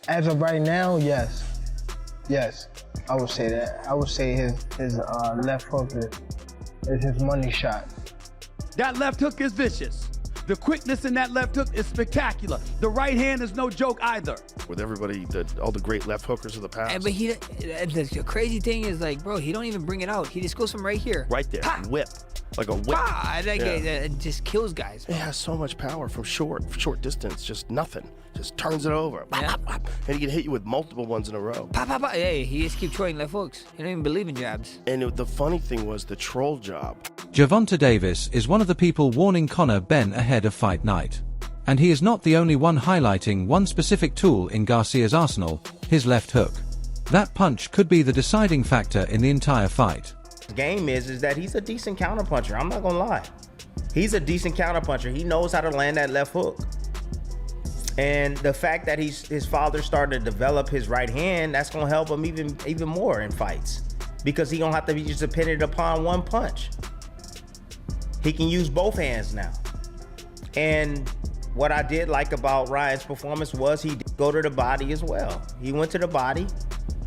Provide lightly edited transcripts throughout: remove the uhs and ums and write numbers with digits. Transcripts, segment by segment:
As of right now, yes. Yes, I would say that. I would say his left hook is his money shot. That left hook is vicious. The quickness in that left hook is spectacular. The right hand is no joke either. With everybody, all the great left hookers of the past. But the crazy thing is, like, bro, he don't even bring it out. He just goes from right here. Right there, whip. Like a whip. It just kills guys. Bro. It has so much power from short distance, just nothing. Just turns it over. Yeah. And he can hit you with multiple ones in a row. Hey, he just keeps throwing left hooks. He don't even believe in jabs. And the funny thing was the troll job. Gervonta Davis is one of the people warning Conor Benn ahead of fight night. And he is not the only one highlighting one specific tool in Garcia's arsenal, his left hook. That punch could be the deciding factor in the entire fight. The game is that he's a decent counterpuncher. I'm not gonna lie. He's a decent counterpuncher. He knows how to land that left hook. And the fact that his father started to develop his right hand, that's gonna help him even more in fights, because he don't have to be just dependent upon one punch. He can use both hands now. And what I did like about Ryan's performance was he did go to the body as well. He went to the body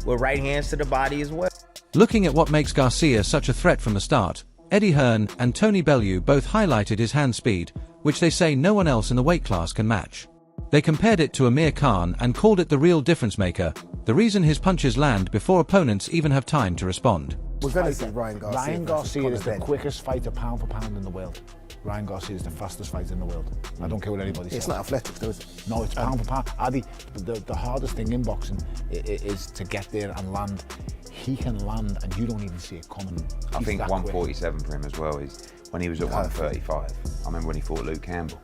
with right hands to the body as well. Looking at what makes Garcia such a threat from the start, Eddie Hearn and Tony Bellew both highlighted his hand speed, which they say no one else in the weight class can match. They compared it to Amir Khan and called it the real difference maker, the reason his punches land before opponents even have time to respond. We're going to see Ryan Garcia. Ryan Garcia is the quickest fighter pound for pound in the world. Ryan Garcia is the fastest fighter in the world. I don't care what anybody says. It's not athletics though, is it? No, it's pound for pound. Adi, the hardest thing in boxing is to get there and land. He can land and you don't even see it coming. I think 147 for him as well is when he was at 135. I remember when he fought Luke Campbell.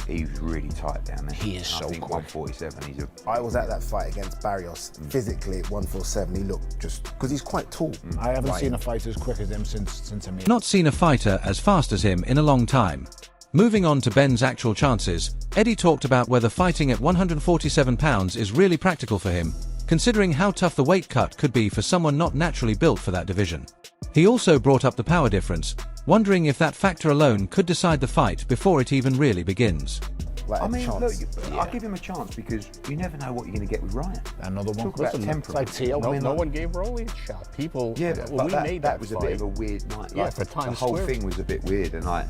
He was really tight down there. He is so quick. 147, I was at that fight against Barrios. Physically at 147, he looked just, because he's quite tall. I haven't seen a fighter as quick as him since Amir. Not seen a fighter as fast as him in a long time. Moving on to Benn's actual chances, Eddie talked about whether fighting at 147 pounds is really practical for him, considering how tough the weight cut could be for someone not naturally built for that division. He also brought up the power difference, wondering if that factor alone could decide the fight before it even really begins. Like I mean, look, I'll give him a chance because you never know what you're going to get with Ryan. Another one. Talk about temperament. Like Tio. No one gave Rolly a shot. People, yeah, well, we made that was fight. a bit of a weird night. Yeah, like, for Times the whole Square. thing was a bit weird, and I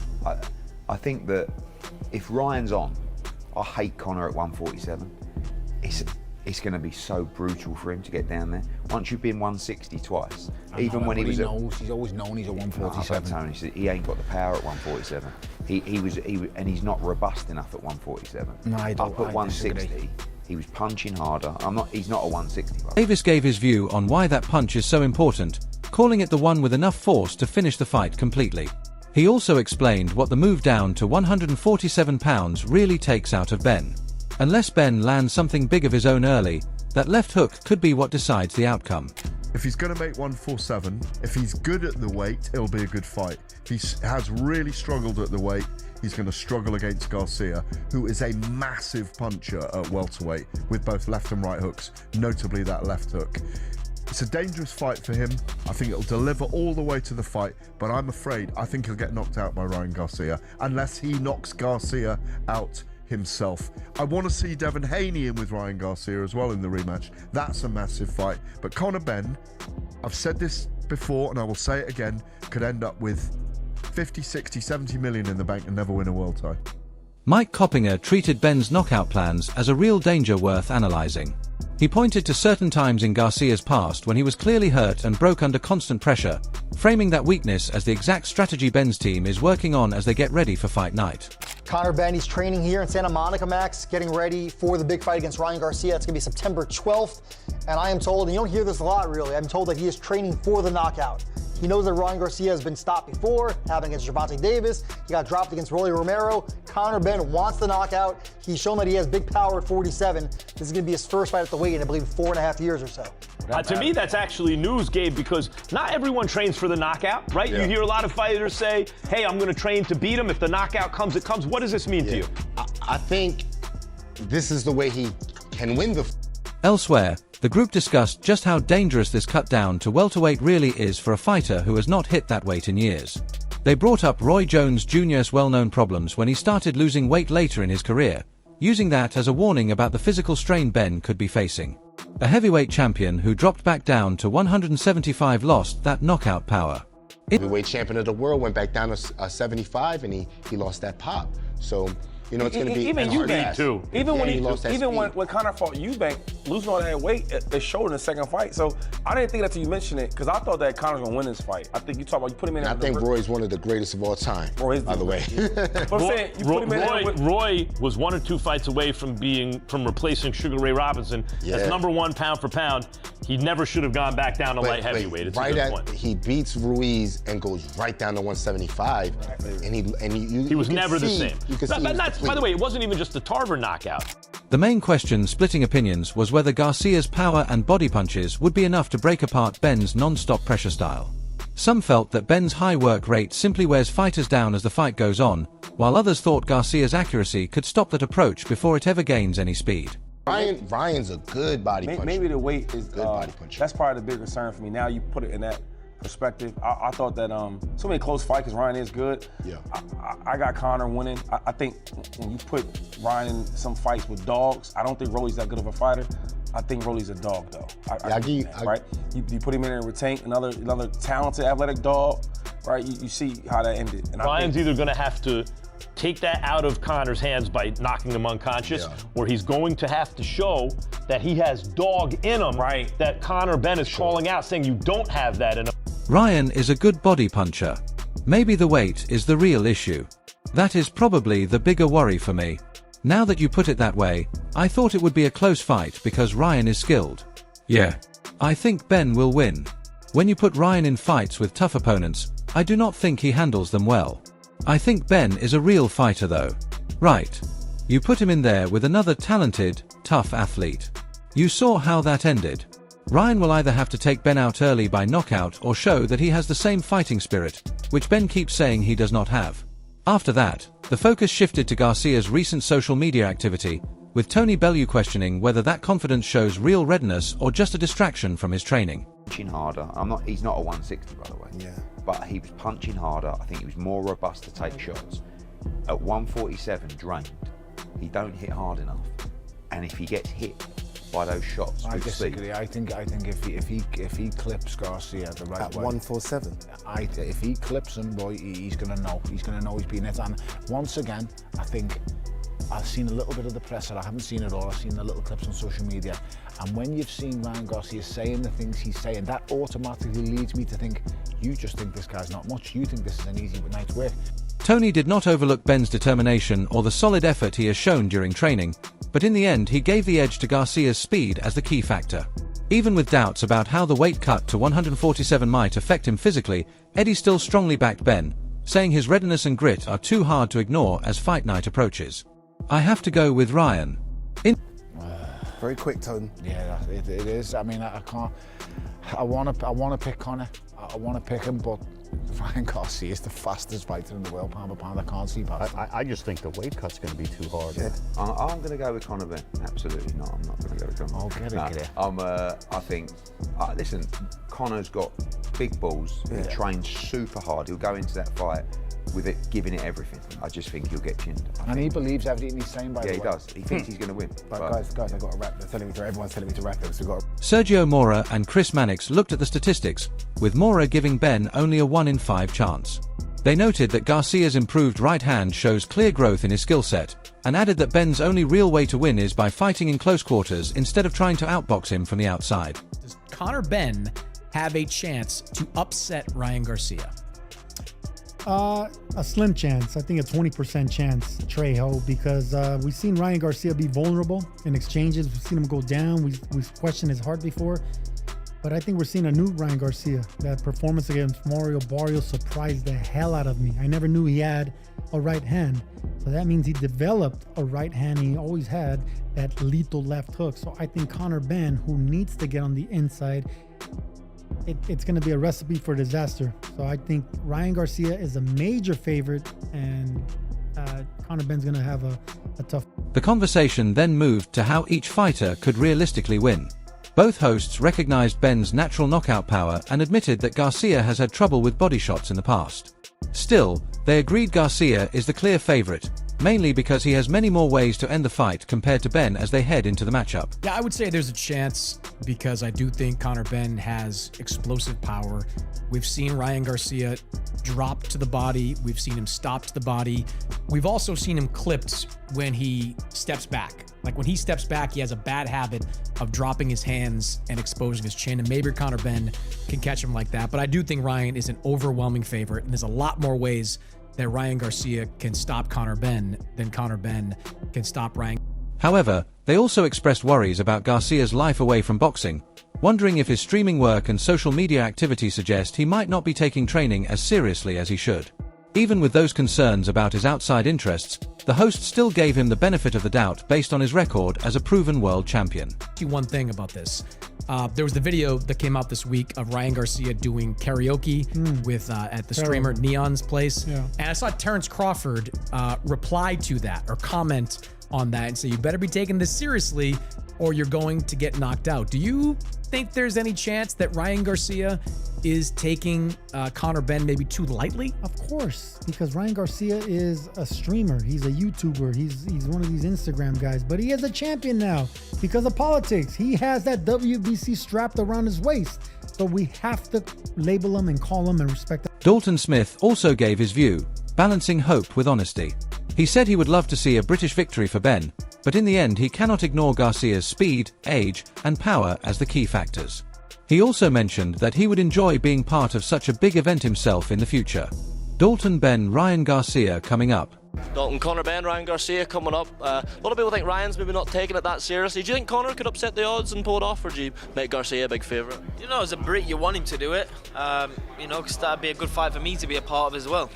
think that if Ryan's on, I hate Conor at 147. It's going to be so brutal for him to get down there. Once you've been 160 twice, even when he was he's always known he's a 147. Tony said he ain't got the power at 147. And he's not robust enough at 147. No, I don't. Up at 160, disagree. he was punching harder. He's not a 160. Davis gave his view on why that punch is so important, calling it the one with enough force to finish the fight completely. He also explained what the move down to 147 pounds really takes out of Benn. Unless Benn lands something big of his own early, that left hook could be what decides the outcome. If he's going to make 147, if he's good at the weight, it'll be a good fight. If he has really struggled at the weight, he's going to struggle against Garcia, who is a massive puncher at welterweight with both left and right hooks, notably that left hook. It's a dangerous fight for him. I think it'll deliver all the way to the fight, but I think he'll get knocked out by Ryan Garcia, unless he knocks Garcia out himself. I want to see Devin Haney in with Ryan Garcia as well in the rematch. That's a massive fight. But Conor Benn, I've said this before and I will say it again, could end up with 50, 60, 70 million in the bank and never win a world title. Mike Coppinger treated Benn's knockout plans as a real danger worth analyzing. He pointed to certain times in Garcia's past when he was clearly hurt and broke under constant pressure, framing that weakness as the exact strategy Benn's team is working on as they get ready for fight night. Conor Benn, he's training here in Santa Monica, Max, getting ready for the big fight against Ryan Garcia. It's going to be September 12th. And I am told, and you don't hear this a lot really, I'm told that he is training for the knockout. He knows that Ryan Garcia has been stopped before, happened against Gervonta Davis. He got dropped against Rolly Romero. Conor Benn wants the knockout. He's shown that he has big power at 47. This is going to be his first fight at the weight in, I believe, 4.5 years or so. To me, that's actually news, Gabe, because not everyone trains for the knockout, right? Yeah. You hear a lot of fighters say, hey, I'm going to train to beat him. If the knockout comes, it comes. What does this mean to you? I think this is the way he can win the... Elsewhere, the group discussed just how dangerous this cut down to welterweight really is for a fighter who has not hit that weight in years. They brought up Roy Jones Jr.'s well-known problems when he started losing weight later in his career, using that as a warning about the physical strain Ben could be facing. A heavyweight champion who dropped back down to 175 lost that knockout power. Heavyweight champion of the world went back down to 75 and he lost that pop. So, you know, it's going to be even Eubank too. Even when when when Conor fought Eubank, losing all that weight, it showed in the second fight. So I didn't think that till you mentioned it, because I thought that Conor's gonna win this fight. I think you talk about you put him in. I think Roy's one of the greatest of all time. Roy's by the way. But I'm saying, you put him in Roy was 1 or 2 fights away from replacing Sugar Ray Robinson as #1 pound for pound. He never should have gone back down to light heavyweight. It's right a good point. He beats Ruiz and goes right down to 175, and he was never the same. You can see by the way, it wasn't even just the Tarver knockout. The main question splitting opinions was whether Garcia's power and body punches would be enough to break apart Benn's non-stop pressure style. Some felt that Benn's high work rate simply wears fighters down as the fight goes on, while others thought Garcia's accuracy could stop that approach before it ever gains any speed. Ryan's a good body puncher. Maybe the weight is good body puncher. That's probably the big concern for me. Now you put it in that perspective. I thought that so many close fights because Ryan is good. Yeah. I got Conor winning. I think when you put Ryan in some fights with dogs, I don't think Rolly's that good of a fighter. I think Rolly's a dog though. Right? You put him in and retain another talented, athletic dog. Right? You see how that ended. And Ryan's either going to have to take that out of Conor's hands by knocking him unconscious, or he's going to have to show that he has dog in him, that Conor Benn is calling out, saying you don't have that in him. Ryan is a good body puncher. Maybe the weight is the real issue. That is probably the bigger worry for me. Now that you put it that way, I thought it would be a close fight because Ryan is skilled. Yeah. I think Ben will win. When you put Ryan in fights with tough opponents, I do not think he handles them well. I think Ben is a real fighter though. Right. You put him in there with another talented, tough athlete. You saw how that ended. Ryan will either have to take Ben out early by knockout or show that he has the same fighting spirit, which Ben keeps saying he does not have. After that, the focus shifted to Garcia's recent social media activity, with Tony Bellew questioning whether that confidence shows real readiness or just a distraction from his training. Punching harder. He's not a 160 by the way. Yeah. But he was punching harder. I think he was more robust to take shots. At 147, drained. He don't hit hard enough. And if he gets hit by those shots, I disagree. I think if he clips Garcia the right at way, 147. If he clips him, boy, he's gonna know. He's gonna know he's being hit. And once again, I think I've seen a little bit of the presser. I haven't seen it all. I've seen the little clips on social media. And when you've seen Ryan Garcia saying the things he's saying, that automatically leads me to think, you just think this guy's not much. You think this is an easy night's work. Tony did not overlook Ben's determination or the solid effort he has shown during training, but in the end he gave the edge to Garcia's speed as the key factor. Even with doubts about how the weight cut to 147 might affect him physically, Eddie still strongly backed Ben, saying his readiness and grit are too hard to ignore as fight night approaches. I have to go with Ryan. Very quick, Tone. Yeah, it is. I mean, I can't. I want to pick Conor. I want to pick him, but Ryan Garcia is the fastest fighter in the world, pound for pound. I can't see past. I just think the weight cut's going to be too hard. Yeah. I'm going to go with Conor Benn. Absolutely not. I'm not going to go with Conor. Oh, get it. I think. Listen, Conor's got big balls. He trains super hard. He'll go into that fight with it, giving it everything. I just think he'll get chinned. And he believes everything he's saying, by the way. Yeah, he does. He thinks he's going to win. But guys, I've got to wrap. Everyone's telling me to wrap it. So Sergio Mora and Chris Mannix looked at the statistics, with Mora giving Ben only a 1 in 5 chance. They noted that Garcia's improved right hand shows clear growth in his skill set, and added that Ben's only real way to win is by fighting in close quarters instead of trying to outbox him from the outside. Does Conor Benn have a chance to upset Ryan Garcia? A slim chance. I think a 20% chance, Trejo, because we've seen Ryan Garcia be vulnerable in exchanges. We've seen him go down. We've questioned his heart before. But I think we're seeing a new Ryan Garcia. That performance against Mario Barrios surprised the hell out of me. I never knew he had a right hand. So that means he developed a right hand. He always had that lethal left hook. So I think Conor Benn, who needs to get on the inside, it's going to be a recipe for disaster. So I think Ryan Garcia is a major favorite, and Conor Benn's going to have a tough. The conversation then moved to how each fighter could realistically win. Both hosts recognized Ben's natural knockout power and admitted that Garcia has had trouble with body shots in the past. Still, they agreed Garcia is the clear favorite, mainly because he has many more ways to end the fight compared to Ben as they head into the matchup. Yeah, I would say there's a chance because I do think Conor Benn has explosive power. We've seen Ryan Garcia drop to the body. We've seen him stop to the body. We've also seen him clipped when he steps back. Like when he steps back, he has a bad habit of dropping his hands and exposing his chin, and maybe Conor Benn can catch him like that. But I do think Ryan is an overwhelming favorite, and there's a lot more ways that Ryan Garcia can stop Conor Benn than Conor Benn can stop Ryan. However, they also expressed worries about Garcia's life away from boxing, wondering if his streaming work and social media activity suggest he might not be taking training as seriously as he should. Even with those concerns about his outside interests, the host still gave him the benefit of the doubt based on his record as a proven world champion. One thing about this. There was the video that came out this week of Ryan Garcia doing karaoke with at the streamer Neon's place. Yeah. And I saw Terrence Crawford reply to that or comment on that and say, you better be taking this seriously or you're going to get knocked out. Do you think there's any chance that Ryan Garcia is taking Conor Benn maybe too lightly? Of course, because Ryan Garcia is a streamer. He's a YouTuber. He's one of these Instagram guys, but he is a champion now because of politics. He has that WBC strapped around his waist. So we have to label him and call him and respect him. Dalton Smith also gave his view, balancing hope with honesty. He said he would love to see a British victory for Ben, but in the end he cannot ignore Garcia's speed, age, and power as the key factors. He also mentioned that he would enjoy being part of such a big event himself in the future. Dalton Benn, Ryan Garcia coming up. Dalton, Conor Benn, Ryan Garcia coming up. A lot of people think Ryan's maybe not taking it that seriously. Do you think Conor could upset the odds and pull it off, or do you make Garcia a big favourite? You know, as a Brit, you want him to do it, because that'd be a good fight for me to be a part of as well.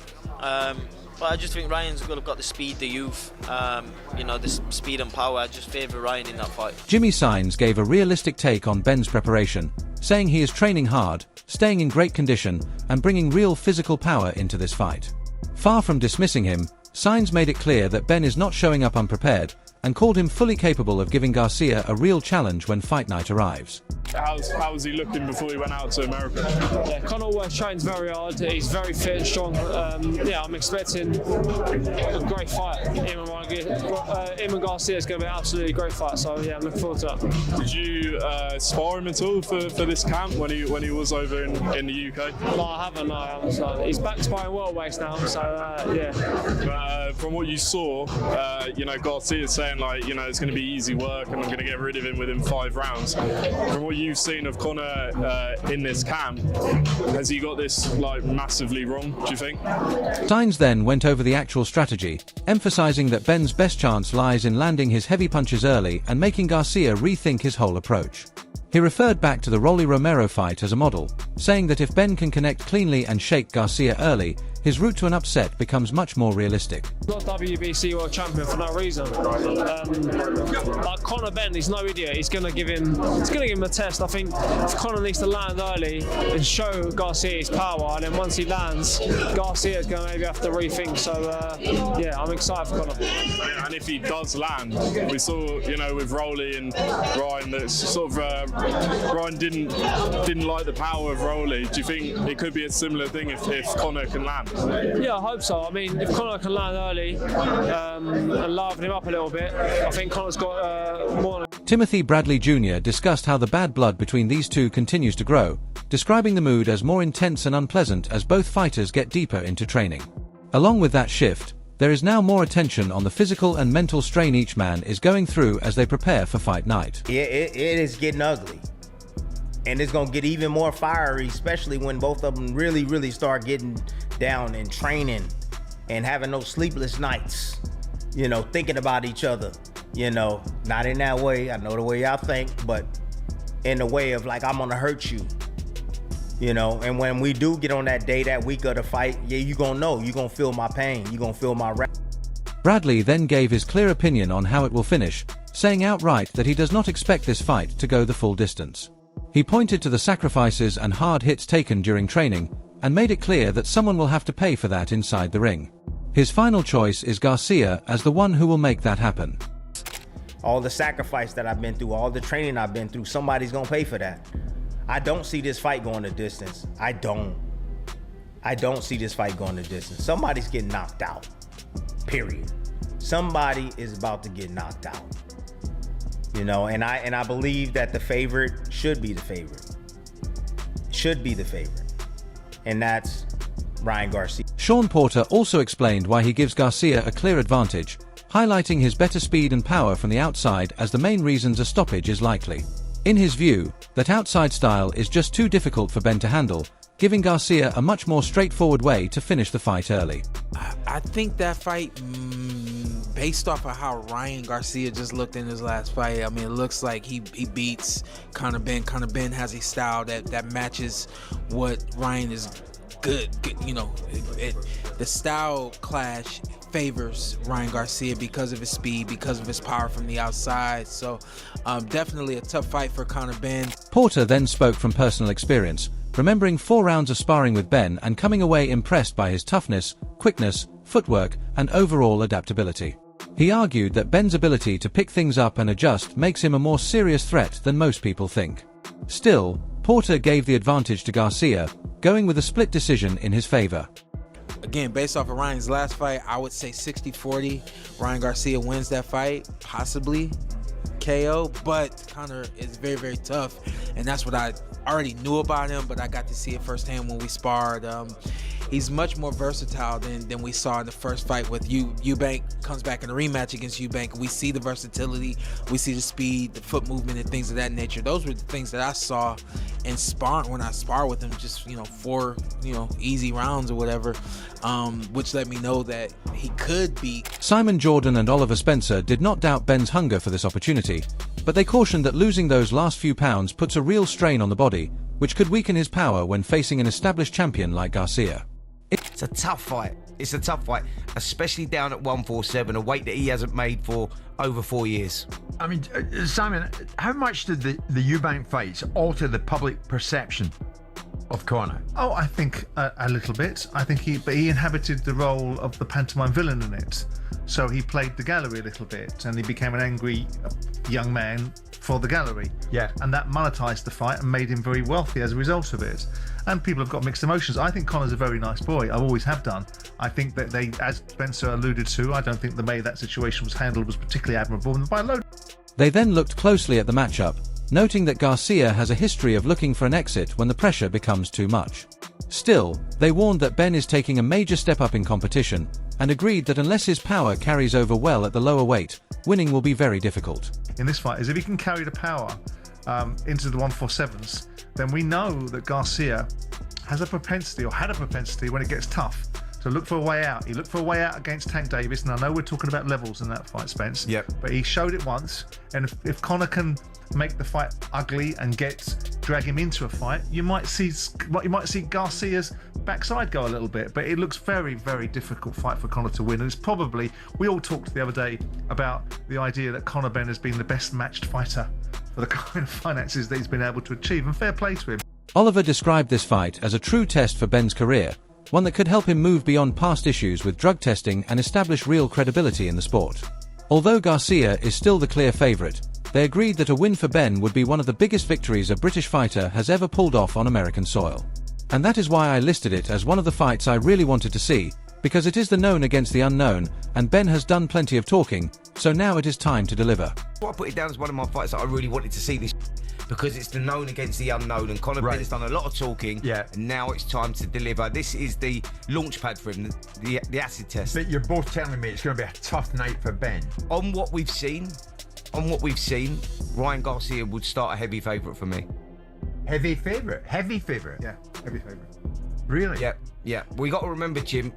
But I just think Ryan's got the speed, the youth, the speed and power. I just favour Ryan in that fight. Jimmy Saenz gave a realistic take on Ben's preparation, saying he is training hard, staying in great condition, and bringing real physical power into this fight. Far from dismissing him, Saenz made it clear that Ben is not showing up unprepared, and called him fully capable of giving Garcia a real challenge when fight night arrives. How's he looking before he went out to America? Yeah, Conor trains very hard. He's very fit and strong. I'm expecting a great fight. Him and Garcia is going to be an absolutely great fight. So yeah, I'm looking forward to that. Did you spar him at all for this camp when he was over in the UK? No, I haven't. So he's back sparring welterweights now. So yeah. From what you saw, Garcia's saying it's going to be easy work and I'm going to get rid of him within 5 rounds. From what you've seen of Conor in this camp, has he got this massively wrong, do you think? Saenz then went over the actual strategy, emphasizing that Ben's best chance lies in landing his heavy punches early and making Garcia rethink his whole approach. He referred back to the Rolly Romero fight as a model, saying that if Ben can connect cleanly and shake Garcia early, his route to an upset becomes much more realistic. Not WBC world champion for no reason. Conor Benn, he's no idiot. He's going to give him a test. I think if Conor needs to land early and show Garcia his power, and then once he lands, Garcia's going to maybe have to rethink. So I'm excited for Conor. And if he does land, we saw with Rolly and Ryan that sort of Ryan didn't like the power of Rolly. Do you think it could be a similar thing if Conor can land? Yeah, I hope so. I mean, if Conor can land early and liven him up a little bit, I think Conor's got more. Timothy Bradley Jr. discussed how the bad blood between these two continues to grow, describing the mood as more intense and unpleasant as both fighters get deeper into training. Along with that shift, there is now more attention on the physical and mental strain each man is going through as they prepare for fight night. Yeah, it is getting ugly. And it's going to get even more fiery, especially when both of them really, really start getting down and training and having those sleepless nights, thinking about each other, not in that way. I know the way y'all think, but in the way of I'm going to hurt you, and when we do get on that day, that week of the fight, yeah, you're going to know, you're going to feel my pain. You're going to feel my wrath. Bradley then gave his clear opinion on how it will finish, saying outright that he does not expect this fight to go the full distance. He pointed to the sacrifices and hard hits taken during training, and made it clear that someone will have to pay for that inside the ring. His final choice is Garcia as the one who will make that happen. All the sacrifice that I've been through, all the training I've been through, somebody's gonna pay for that. I don't see this fight going the distance. I don't see this fight going the distance. Somebody's getting knocked out, period. somebody is about to get knocked out. You know, and I believe that the favorite should be the favorite. And that's Ryan Garcia. Sean Porter also explained why he gives Garcia a clear advantage, highlighting his better speed and power from the outside as the main reasons a stoppage is likely. In his view, that outside style is just too difficult for Benn to handle, giving Garcia a much more straightforward way to finish the fight early. I think that fight, based off of how Ryan Garcia just looked in his last fight, I mean, it looks like he beats Conor Benn. Conor Benn has a style that matches what Ryan is good. You know, the style clash favors Ryan Garcia because of his speed, because of his power from the outside. So definitely a tough fight for Conor Benn. Porter then spoke from personal experience, remembering 4 rounds of sparring with Benn and coming away impressed by his toughness, quickness, footwork, and overall adaptability. He argued that Benn's ability to pick things up and adjust makes him a more serious threat than most people think. Still, Porter gave the advantage to Garcia, going with a split decision in his favor. Again, based off of Ryan's last fight, I would say 60-40. Ryan Garcia wins that fight, possibly KO, but Conor is very, very tough, and that's what I already knew about him, but I got to see it firsthand when we sparred. He's much more versatile than we saw in the first fight with Eubank. Comes back in a rematch against Eubank. We see the versatility, we see the speed, the foot movement, and things of that nature. Those were the things that I saw in sparring when I sparred with him. Just 4 easy rounds or whatever, which let me know that he could be. Simon Jordan and Oliver Spencer did not doubt Benn's hunger for this opportunity, but they cautioned that losing those last few pounds puts a real strain on the body, which could weaken his power when facing an established champion like Garcia. It's a tough fight. It's a tough fight, especially down at 147, a weight that he hasn't made for over 4 years. I mean, Simon, how much did the Eubank fights alter the public perception of Conor? Oh, I think a little bit. I think he inhabited the role of the pantomime villain in it. So he played the gallery a little bit, and he became an angry young man for the gallery. Yeah. And that monetized the fight and made him very wealthy as a result of it. And people have got mixed emotions. I think Conor's a very nice boy. I always have done. I think that they, as Spencer alluded to, I don't think the way that situation was handled was particularly admirable. By a load. They then looked closely at the matchup, noting that Garcia has a history of looking for an exit when the pressure becomes too much. Still, they warned that Benn is taking a major step up in competition, and agreed that unless his power carries over well at the lower weight, winning will be very difficult. In this fight is if he can carry the power into the 147s, then we know that Garcia has a propensity, or had a propensity, when it gets tough, to look for a way out. He looked for a way out against Tank Davis, and I know we're talking about levels in that fight, Spence. Yep. But he showed it once, and if Conor can make the fight ugly and drag him into a fight, you might see Garcia's backside go a little bit. But it looks very, very difficult fight for Conor to win. And it's probably, we all talked the other day about the idea that Conor Benn has been the best matched fighter for the kind of finances that he's been able to achieve, and fair play to him. Oliver described this fight as a true test for Benn's career, one that could help him move beyond past issues with drug testing and establish real credibility in the sport. Although Garcia is still the clear favourite, they agreed that a win for Benn would be one of the biggest victories a British fighter has ever pulled off on American soil. And that is why I listed it as one of the fights I really wanted to see, because it is the known against the unknown, and Benn has done plenty of talking, so now it is time to deliver. I put it down as one of my fights that I really wanted to see this, because it's the known against the unknown, and Conor Benn has done a lot of talking, and now it's time to deliver. This is the launch pad for him, the acid test. But you're both telling me it's going to be a tough night for Benn. On what we've seen, Ryan Garcia would start a heavy favourite for me. Heavy favourite? Heavy favourite? Yeah, heavy favourite. Really? Yeah. We got to remember, Jim,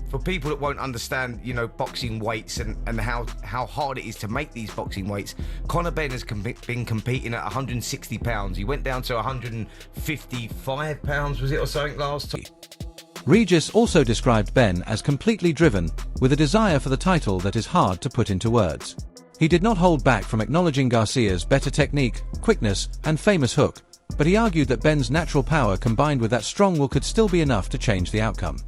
for people that won't understand, boxing weights and how hard it is to make these boxing weights, Conor Benn has been competing at 160 pounds. He went down to 155 pounds, was it, or something last time? Regis also described Benn as completely driven, with a desire for the title that is hard to put into words. He did not hold back from acknowledging Garcia's better technique, quickness, and famous hook, but he argued that Benn's natural power combined with that strong will could still be enough to change the outcome.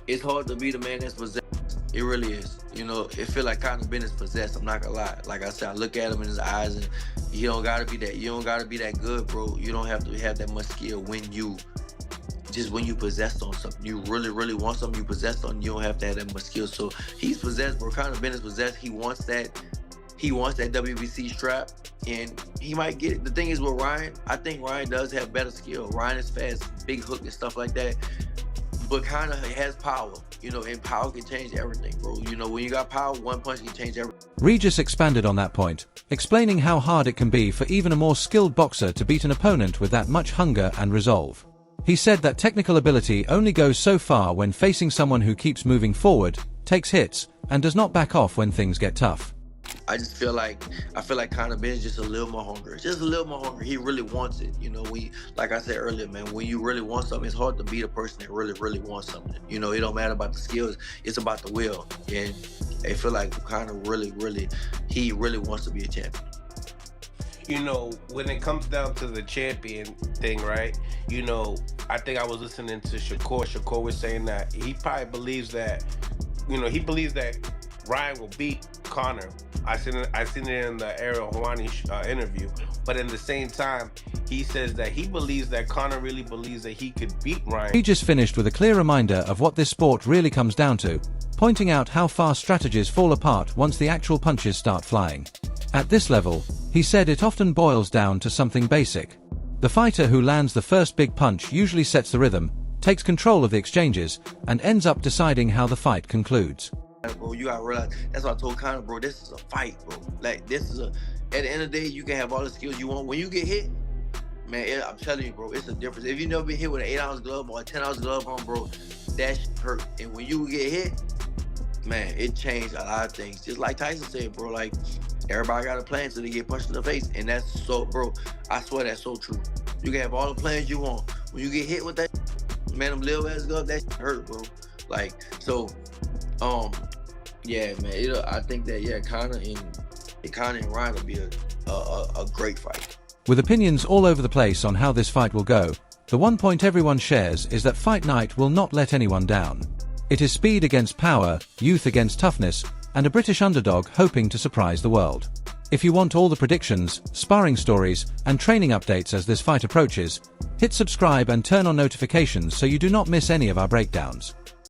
It's hard to be the man that's possessed. It really is. It feel like Conor Benn is possessed. I'm not gonna lie. Like I said, I look at him in his eyes, and you don't gotta be that. You don't gotta be that good, bro. You don't have to have that much skill when you just when you possessed on something, you really want something, you possessed on, you don't have to have that much skill. So he's possessed, bro. Conor Benn is possessed. He wants that WBC strap, and he might get it. The thing is with Ryan, I think Ryan does have better skill. Ryan is fast, big hook and stuff like that. But Conor has power, and power can change everything, bro. When you got power, one punch can change everything. Regis expanded on that point, explaining how hard it can be for even a more skilled boxer to beat an opponent with that much hunger and resolve. He said that technical ability only goes so far when facing someone who keeps moving forward, takes hits, and does not back off when things get tough. I feel like Conor Benn is just a little more hungry. Just a little more hungry. He really wants it. Like I said earlier, man, when you really want something, it's hard to beat a person that really wants something. It don't matter about the skills. It's about the will. And I feel like Conor really wants to be a champion. When it comes down to the champion thing, right? I think I was listening to Shakur. Shakur was saying that he probably believes that, he believes that Ryan will beat Conor. I seen it in the Ariel Helwani interview. But in the same time, he says that he believes that Conor really believes that he could beat Ryan. Regis finished with a clear reminder of what this sport really comes down to, pointing out how fast strategies fall apart once the actual punches start flying. At this level, he said it often boils down to something basic. The fighter who lands the first big punch usually sets the rhythm, takes control of the exchanges, and ends up deciding how the fight concludes. Bro, you gotta realize, that's what I told Conor, bro, this is a fight, bro. Like, at the end of the day, you can have all the skills you want. When you get hit, man, I'm telling you, bro, it's a difference. If you never been hit with an 8-ounce glove or a 10-ounce glove on, bro, that shit hurt. And when you get hit, man, it changed a lot of things. Just like Tyson said, bro, like, everybody got a plan until they get punched in the face. And that's so, bro, I swear that's so true. You can have all the plans you want. When you get hit with that, man, them little ass gloves, that shit hurt, bro. Like, so, yeah, man, I think that, yeah, Conor and Ryan will be a great fight. With opinions all over the place on how this fight will go, the one point everyone shares is that Fight Night will not let anyone down. It is speed against power, youth against toughness, and a British underdog hoping to surprise the world. If you want all the predictions, sparring stories, and training updates as this fight approaches, hit subscribe and turn on notifications so you do not miss any of our breakdowns.